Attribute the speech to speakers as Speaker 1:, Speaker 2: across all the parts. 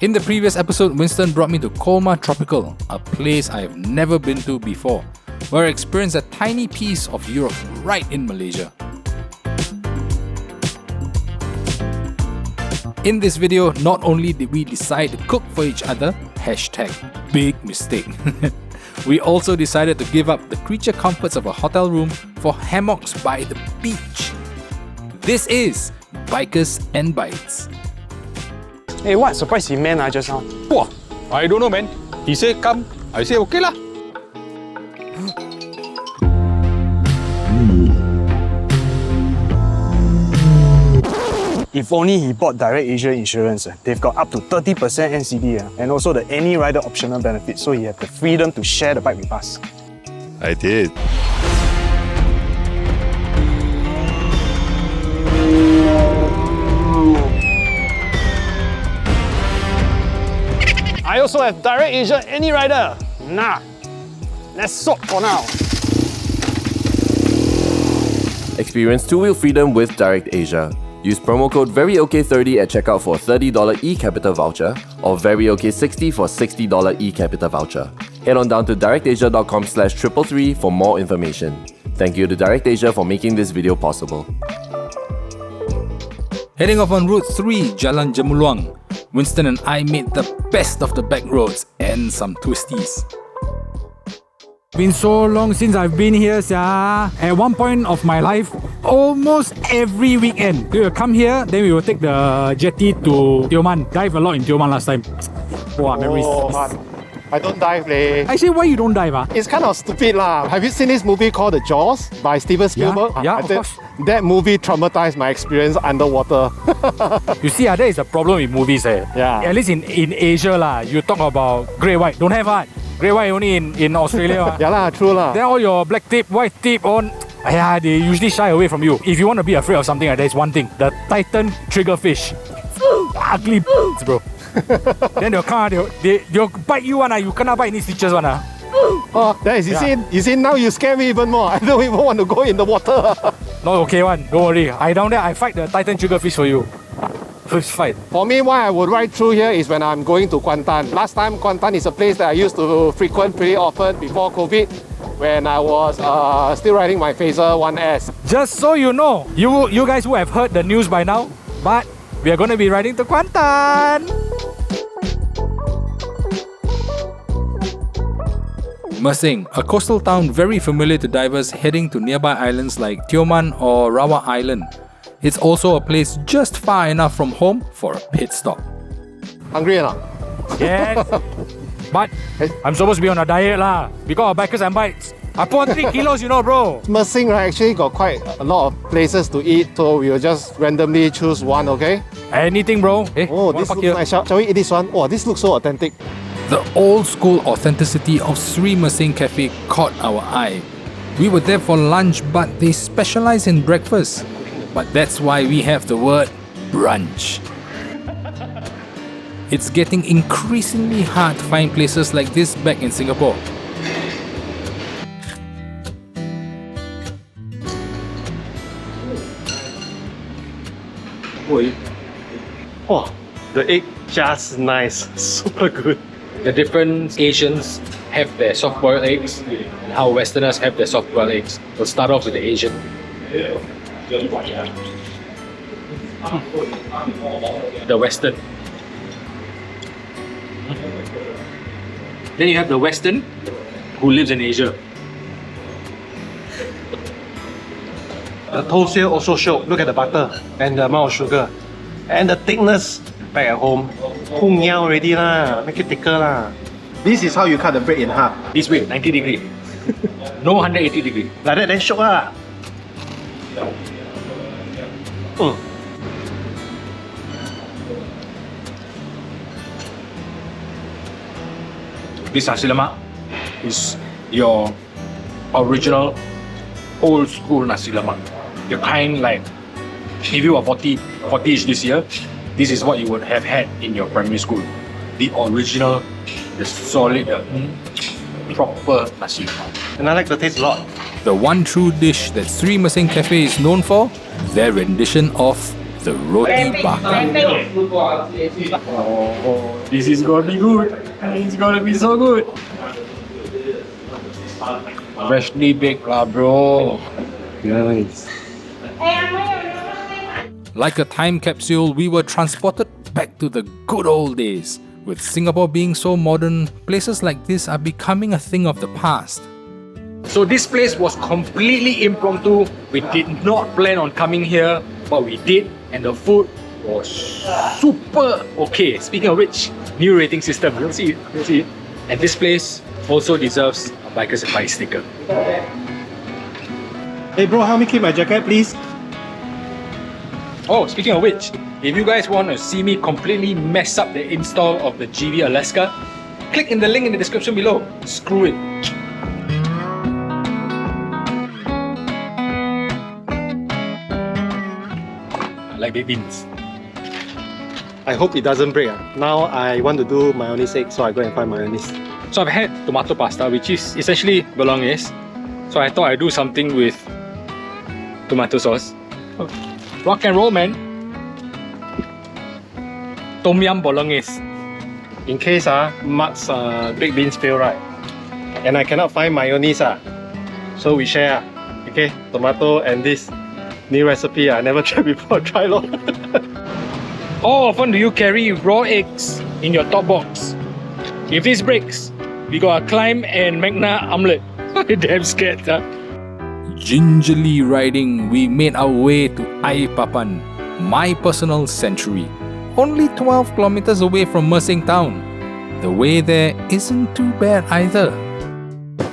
Speaker 1: In the previous episode, Winston brought me to Colmar Tropical, a place I have never been to before, where I experienced a tiny piece of Europe right in Malaysia. In this video, not only did we decide to cook for each other, #big mistake, we also decided to give up the creature comforts of a hotel room for hammocks by the beach. This is Bikers and Bites.
Speaker 2: Hey, what surprise he meant just now?
Speaker 3: Wow, I don't know, man. He said come, I say okay lah.
Speaker 2: If only he bought DirectAsia insurance. They've got up to 30% NCD and also the any rider optional benefit, so he had the freedom to share the bike with us.
Speaker 4: I did.
Speaker 2: I also have DirectAsia any rider. Nah, let's swap for now.
Speaker 5: Experience two-wheel freedom with DirectAsia. Use promo code VERYOK30 at checkout for a $30 eCapita voucher or VERYOK60 for a $60 eCapita voucher. Head on down to directasia.com/333 for more information. Thank you to DirectAsia for making this video possible.
Speaker 1: Heading off on Route 3, Jalan Jamuluang, Winston and I made the best of the back roads and some twisties.
Speaker 6: Been so long since I've been here, At one point of my life, almost every weekend, we will come here, then we will take the jetty to Tioman. Dive a lot in Tioman last time. Wow, memories.
Speaker 7: I don't dive, leh.
Speaker 6: Actually, why you don't dive?
Speaker 7: It's kind of stupid lah. Have you seen this movie called The Jaws by Steven Spielberg?
Speaker 6: Yeah, of course.
Speaker 7: That movie traumatized my experience underwater.
Speaker 6: You see, that is a problem with movies.
Speaker 7: Yeah.
Speaker 6: At least in Asia, you talk about grey white. Don't have grey white only in Australia.
Speaker 7: Yeah lah, true lah.
Speaker 6: Then all your black tip, white tip on, they usually shy away from you. If you want to be afraid of something, there's one thing: the Titan triggerfish. Ugly bro. Then they'll come, they'll bite you you cannot bite any stitches
Speaker 7: Oh, you see, now you scare me even more. I don't even want to go in the water.
Speaker 6: No, okay don't worry. I down there, I fight the Titan triggerfish for you. First fight.
Speaker 7: For me, why I would ride through here is when I'm going to Kuantan. Last time, Kuantan is a place that I used to frequent pretty often before COVID, when I was still riding my Phaser 1S.
Speaker 6: Just so you know, you guys who have heard the news by now, but we are going to be riding to Kuantan.
Speaker 1: Mersing, a coastal town very familiar to divers heading to nearby islands like Tioman or Rawa Island. It's also a place just far enough from home for a pit stop.
Speaker 7: Hungry or not?
Speaker 6: Yes. But I'm supposed to be on a diet because of Bikers and Bites. I put on 3 kilos, bro.
Speaker 7: Mersing actually got quite a lot of places to eat, so we'll just randomly choose one, okay?
Speaker 6: Anything, bro.
Speaker 7: Oh, this looks nice. Shall we eat this one? Oh, this looks so authentic.
Speaker 1: The old school authenticity of Serene Mersing Cafe caught our eye. We were there for lunch, but they specialize in breakfast. But that's why we have the word brunch. It's getting increasingly hard to find places like this back in Singapore.
Speaker 8: Oh, the egg just nice, super good.
Speaker 3: The different Asians have their soft-boiled eggs and how Westerners have their soft-boiled eggs. We'll start off with the Asian. The Western. Then you have the Western who lives in Asia.
Speaker 8: The toast here also show. Look at the butter and the amount of sugar. And the thickness. Back at home, already make it thicker lah.
Speaker 7: This is how you cut the bread in half.
Speaker 3: This way, 90 degree. No 180 degree.
Speaker 8: Like that then shiok lah.
Speaker 3: This nasi lemak is your original old school nasi lemak. The kind like, if you are 40-ish this year, this is what you would have had in your primary school. The original, the solid, proper nasi lemak.
Speaker 8: And I like the taste a lot.
Speaker 1: The one true dish that Serene Mersing Cafe is known for, their rendition of the roti bakar.
Speaker 3: Oh, this is gonna be good. It's gonna be so good. Freshly baked lah, bro. Nice.
Speaker 1: Like a time capsule, we were transported back to the good old days. With Singapore being so modern, places like this are becoming a thing of the past.
Speaker 3: So this place was completely impromptu. We did not plan on coming here, but we did, and the food was super okay. Speaking of which, new rating system. You'll see it. You'll see it. And this place also deserves a Bikers Advice sticker.
Speaker 8: Hey bro, help me keep my jacket, please.
Speaker 3: Oh, speaking of which, if you guys want to see me completely mess up the install of the GV Alaska, click in the link in the description below. Screw it. I like baked beans.
Speaker 8: I hope it doesn't break. Now I want to do mayonnaise egg, so I go and find mayonnaise.
Speaker 3: So I've had tomato pasta, which is essentially bolognese. So I thought I'd do something with tomato sauce. Oh, rock and roll, man. Tom yum bolognese.
Speaker 8: In case Mark's baked beans fail, right? And I cannot find mayonnaise, so we share. Okay, tomato and this new recipe I never tried before. Try lor.
Speaker 3: How often do you carry raw eggs in your top box? If this breaks, we gotta climb and Magna omelette. Damn scared, huh?
Speaker 1: Gingerly riding, we made our way to Air Papan, my personal sanctuary, only 12 kilometers away from Mersing town. The way there isn't too bad either.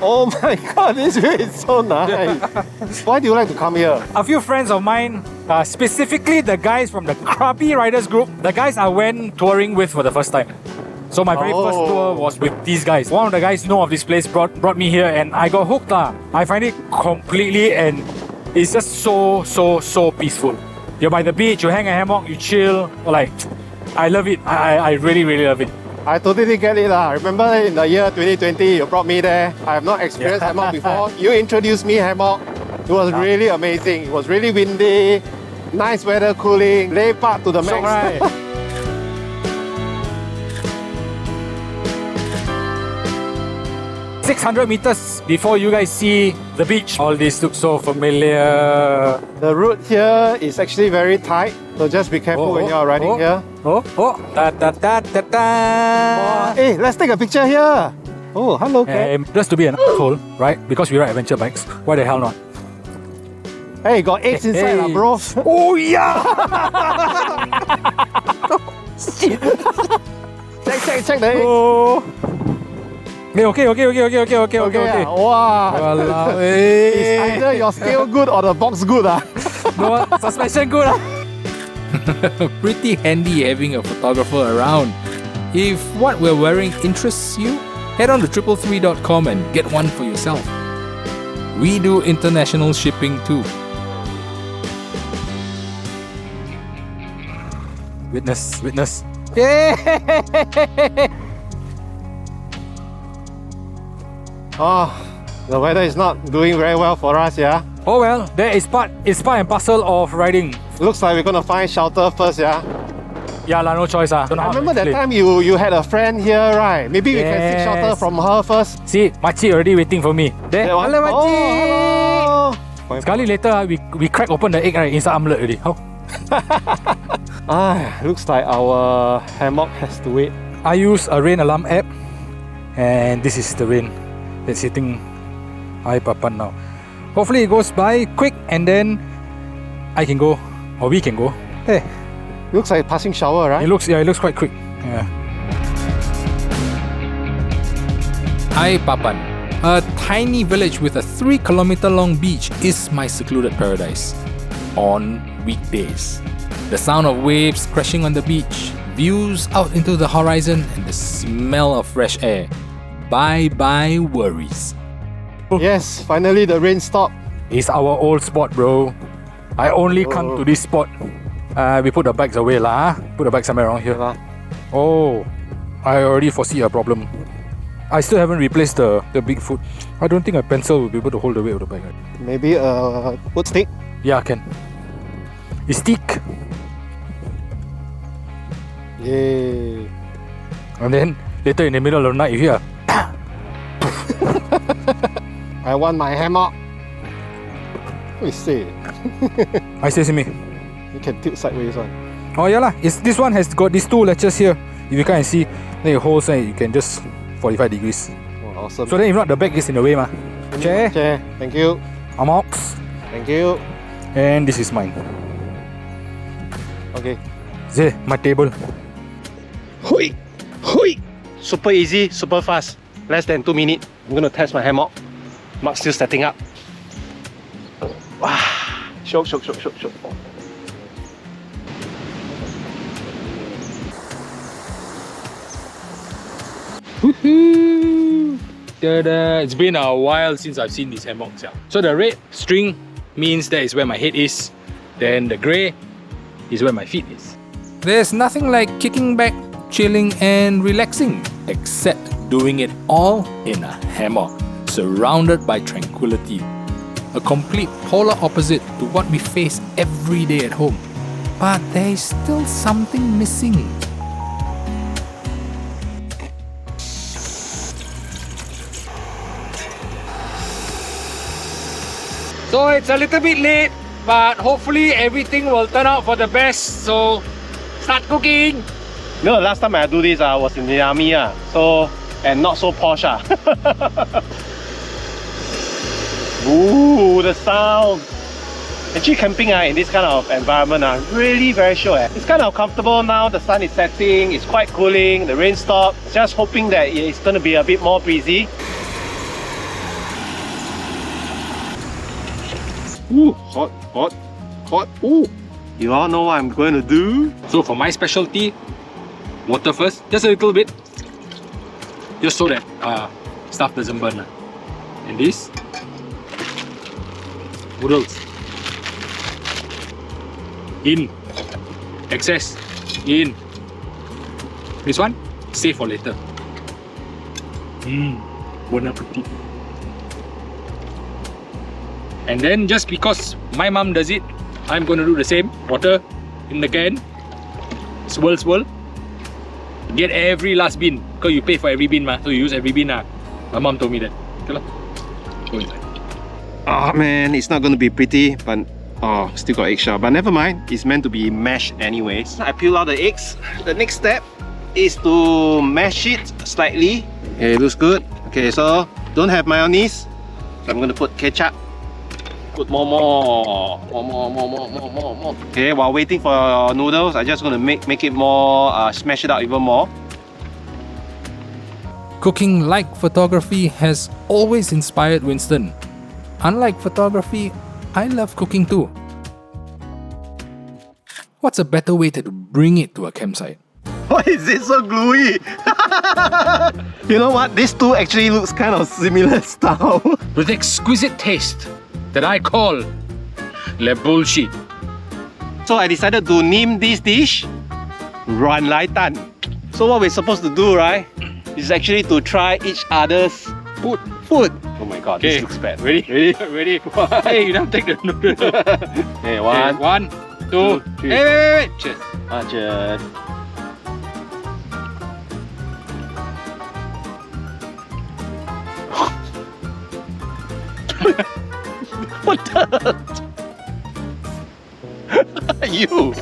Speaker 8: Oh my god, this view is so nice. Why do you like to come here?
Speaker 6: A few friends of mine, specifically the guys from the Krabi Riders group, the guys I went touring with for the first time. So my very first tour was with these guys. One of the guys know of this place, brought me here, and I got hooked. I find it completely, and it's just so peaceful. You're by the beach, you hang a hammock, you chill. Like, I love it. I really love it.
Speaker 7: I totally get it. Remember in the year 2020, you brought me there. I have not experienced hammock before. You introduced me hammock. It was really amazing. It was really windy, nice weather, cooling, lay park to the max.
Speaker 6: Right. 600 meters before you guys see the beach. All this looks so familiar.
Speaker 7: The route here is actually very tight, so just be careful when you are riding here. Hey, let's take a picture here. Oh, hello, Kat.
Speaker 6: Just to be an asshole, right? Because we ride adventure bikes. Why the hell not?
Speaker 7: Hey, got eggs inside, bro.
Speaker 6: Oh yeah!
Speaker 7: check the eggs.
Speaker 6: Oh. Okay.
Speaker 7: Wow. Is either your scale good or the box good?
Speaker 6: No, suspension good.
Speaker 1: Pretty handy having a photographer around. If what we're wearing interests you, head on to 333.com and get one for yourself. We do international shipping too.
Speaker 6: Witness.
Speaker 7: Oh, the weather is not doing very well for us, yeah?
Speaker 6: Oh well, it's part and parcel of riding.
Speaker 7: Looks like we're gonna find shelter first, yeah?
Speaker 6: Yeah, no choice.
Speaker 7: I remember that time you had a friend here, right? Maybe we can seek shelter from her first.
Speaker 6: See, Makcik already waiting for me. There.
Speaker 7: Hello, Makcik!
Speaker 6: Oh, sekali later, we crack open the egg right inside omelette already. How?
Speaker 7: Looks like our hammock has to wait.
Speaker 6: I use a rain alarm app, and this is the rain that's hitting Air Papan now. Hopefully it goes by quick, and then I can go, or we can go. Hey,
Speaker 7: looks like a passing shower, right?
Speaker 6: It looks quite quick. Yeah.
Speaker 1: Air Papan, a tiny village with a 3-kilometer long beach, is my secluded paradise. On weekdays, the sound of waves crashing on the beach, views out into the horizon, and the smell of fresh air. Bye worries.
Speaker 7: Yes, finally the rain stopped.
Speaker 6: It's our old spot, bro. I only come to this spot. We put the bags away lah. Put the bags somewhere around here. Oh, I already foresee a problem. I still haven't replaced the big foot. I don't think a pencil will be able to hold the weight of the bag.
Speaker 7: Maybe a wood stick?
Speaker 6: Yeah, I can. It's thick. Yay. And then later in the middle of the night you hear
Speaker 7: I want my hammock. What you say?
Speaker 6: I say to me.
Speaker 7: You can tilt sideways one.
Speaker 6: Oh yeah lah, this one has got these two latches here. If you can't see, then you hold and you can just 45 degrees.
Speaker 7: Oh, awesome.
Speaker 6: So then if not, the back is in the way, ma. Chair,
Speaker 7: Chair. Thank you.
Speaker 6: hammocks,
Speaker 7: Thank you.
Speaker 6: and this is mine.
Speaker 7: Okay.
Speaker 6: This my table.
Speaker 7: Hui! Hui! Super easy, super fast. Less than 2 minutes. I'm gonna test my hammock. Mark's still setting up. Wow! Shook.
Speaker 3: Woohoo! Ta-da! It's been a while since I've seen these hammocks. Yeah. So the red string means that is where my head is. Then the grey is where my feet is.
Speaker 1: There's nothing like kicking back, chilling and relaxing, except doing it all in a hammock, surrounded by tranquility. A complete polar opposite to what we face every day at home. But there is still something missing.
Speaker 3: So it's a little bit late, but hopefully everything will turn out for the best. So start cooking.
Speaker 7: You know, the last time I do this, I was in the army, so and not so posh. Ooh, the sound. Actually, camping in this kind of environment, really very sure. It's kind of comfortable now. The sun is setting. It's quite cooling. The rain stopped. Just hoping that it's going to be a bit more breezy. Ooh, hot. Ooh. You all know what I'm going to do?
Speaker 3: So for my specialty, water first, just a little bit, just so that stuff doesn't burn. And this, noodles, in, excess, in. This one, save for later. Bon appetit. And then just because my mom does it, I'm going to do the same. Water in the can, swirl. Get every last bean, because you pay for every bean, so you use every bean. My mom told me that. Okay, go inside.
Speaker 7: Oh man, it's not going to be pretty, but still got eggshell. But never mind, it's meant to be mashed anyways. I peel out the eggs. The next step is to mash it slightly. Okay, it looks good. Okay, so don't have mayonnaise. So I'm going to put ketchup. Put more. Okay, while waiting for noodles, I'm just going to make it more, smash it out even more.
Speaker 1: Cooking like photography has always inspired Winston. Unlike photography, I love cooking too. What's a better way to bring it to a campsite?
Speaker 7: Why is it so gluey? You know what? These two actually looks kind of similar style.
Speaker 3: With exquisite taste that I call le bullshit.
Speaker 7: So I decided to name this dish Ruan Lai Tan. So what we're supposed to do, right, is actually to try each other's food. Oh my god,
Speaker 3: Okay.
Speaker 7: this looks bad.
Speaker 3: Ready? Ready? Hey, you don't take the noodle.
Speaker 7: Okay,
Speaker 3: Okay,
Speaker 7: one.
Speaker 3: 1, 2,
Speaker 7: 3.
Speaker 3: Wait. Cheers.
Speaker 7: Cheers. What the? You.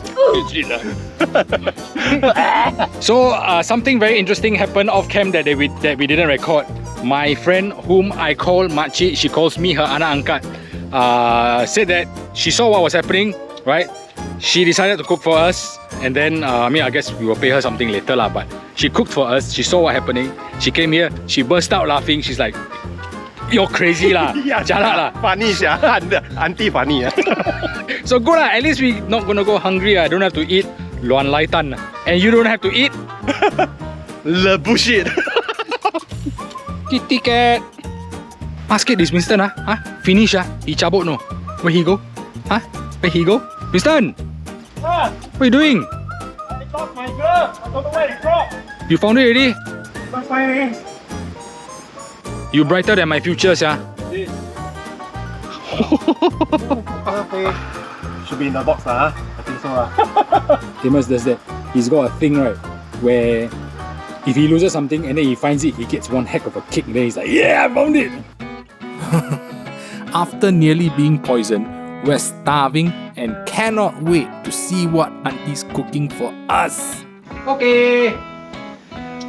Speaker 3: So something very interesting happened off cam that we didn't record. My friend, whom I call Makcik, she calls me her anak angkat, said that she saw what was happening, right? She decided to cook for us, and then I guess we will pay her something later lah. But she cooked for us. She saw what happening. She came here. She burst out laughing. She's like, "You're crazy lah, jalan lah."
Speaker 7: Funny, auntie funny.
Speaker 3: So good lah. At least we not gonna go hungry. I don't have to eat Luan Lai Tan, and you don't have to eat
Speaker 7: Le bullshit.
Speaker 3: kitty cat. Basket this Winston finish he cabut no. Where he go? Where he go? Winston, what are you doing?
Speaker 7: I lost my glove. I don't know where it dropped.
Speaker 3: You found it already?
Speaker 7: Not finding.
Speaker 3: You brighter than my future, yeah.
Speaker 7: Should be in the box, I think so.
Speaker 3: Timus does that. He's got a thing, right?
Speaker 6: where if he loses something and then he finds it, he gets one heck of a kick. Then he's like, yeah, I found it!
Speaker 1: After nearly being poisoned, we're starving and cannot wait to see what Auntie's cooking for us.
Speaker 3: Okay.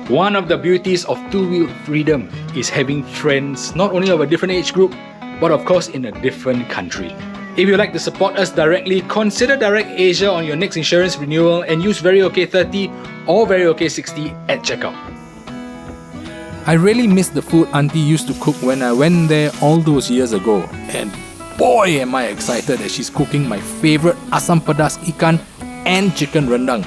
Speaker 3: One of the beauties of two-wheel freedom is having friends not only of a different age group, but of course in a different country. If you'd like to support us directly, consider DirectAsia on your next insurance renewal and use VeryOK30 or VeryOK60 at checkout.
Speaker 1: I really miss the food Auntie used to cook when I went there all those years ago, and boy am I excited that she's cooking my favourite asam pedas ikan and chicken rendang.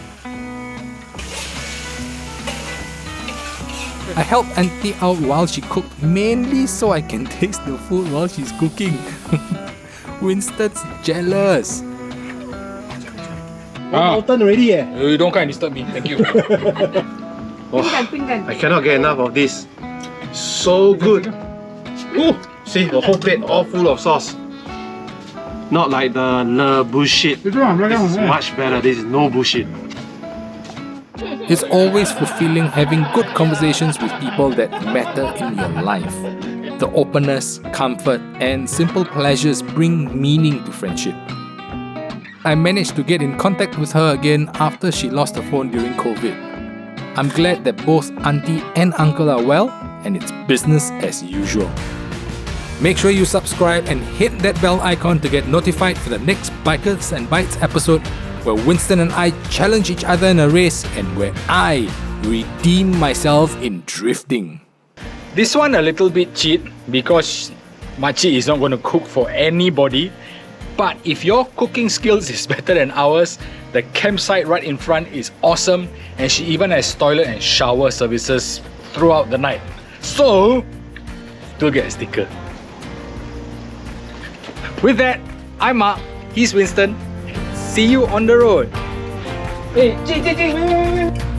Speaker 1: I helped Auntie out while she cooked, mainly so I can taste the food while she's cooking. Winston's jealous.
Speaker 8: Mountain already
Speaker 3: You don't kind of disturb me, thank you.
Speaker 8: I cannot get enough of this. So good. Ooh, see the whole plate all full of sauce. Not like the bullshit. This is much better. This is no bullshit.
Speaker 1: It's always fulfilling having good conversations with people that matter in your life. The openness, comfort, and simple pleasures bring meaning to friendship. I managed to get in contact with her again after she lost her phone during COVID. I'm glad that both Auntie and Uncle are well, and it's business as usual. Make sure you subscribe and hit that bell icon to get notified for the next Bikers and Bites episode, where Winston and I challenge each other in a race and where I redeem myself in drifting.
Speaker 3: This one a little bit cheat because Machi is not going to cook for anybody. But if your cooking skills is better than ours, the campsite right in front is awesome, and she even has toilet and shower services throughout the night. So, do get a sticker. With that, I'm Mark, he's Winston. See you on the road. Hey, wait.